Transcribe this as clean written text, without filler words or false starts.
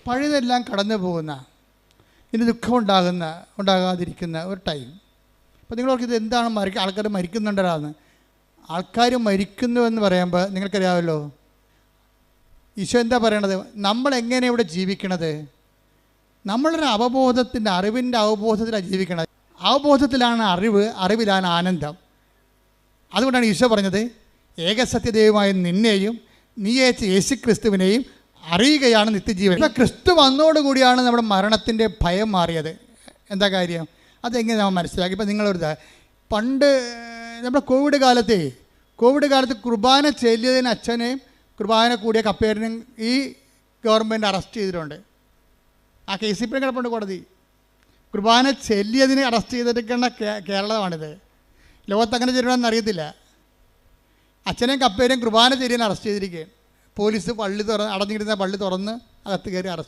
പഴയതെല്ലാം കടന്നു പോകുന്ന, ഇനി ദുഃഖം ഉണ്ടാകാതിരിക്കുന്ന ഒരു ടൈം. അപ്പോൾ നിങ്ങളോർക്ക് ഇത് എന്താണ് ആൾക്കാർ മരിക്കുന്നുണ്ടല്ലാന്ന്. ആൾക്കാർ മരിക്കുന്നു എന്ന് പറയുമ്പോൾ നിങ്ങൾക്കറിയാമല്ലോ ഈശോ എന്താ പറയണത്? നമ്മളെങ്ങനെ ഇവിടെ ജീവിക്കണത്? നമ്മളൊരു അറിവിൻ്റെ അവബോധത്തിലാണ് ജീവിക്കണത്. അവബോധത്തിലാണ് അറിവിലാണ് ആനന്ദം. അതുകൊണ്ടാണ് ഈശോ പറഞ്ഞത്, ഏകസത്യദൈവമായ നിന്നെയും നീ അയച്ച യേശുക്രിസ്തുവിനെയും അറിയുകയാണ് നിത്യജീവൻ. ഇപ്പോൾ ക്രിസ്തു വന്നതോടുകൂടിയാണ് നമ്മുടെ മരണത്തിൻ്റെ ഭയം മാറിയത്. എന്താ കാര്യം? അതെങ്ങനെ നമ്മൾ മനസ്സിലാക്കി? ഇപ്പം നിങ്ങളൊരു പണ്ട് നമ്മുടെ കോവിഡ് കാലത്ത് കുർബാന ചെല്ലിയതിന് അച്ഛനെയും കുർബാന കൂടിയ കപ്പേരനും ഈ ഗവൺമെൻറ് അറസ്റ്റ് ചെയ്തിട്ടുണ്ട്. ആ കേസ് ഇപ്പോഴും കിടപ്പുണ്ട് കോടതി. കുർബാന ചെല്ലിയതിനെ അറസ്റ്റ് ചെയ്തിരിക്കുന്ന കേരളമാണിത്. ലോകത്ത് അങ്ങനെ ചെയ്യണമെന്ന് അറിയത്തില്ല. അച്ഛനെയും കപ്പേരെയും കുർബാന ചെല്ലിയതിനെ അറസ്റ്റ് ചെയ്തിരിക്കുകയാണ്. പോലീസ് അടഞ്ഞിരുന്ന പള്ളി തുറന്ന് അകത്ത് കയറി അറസ്റ്റ്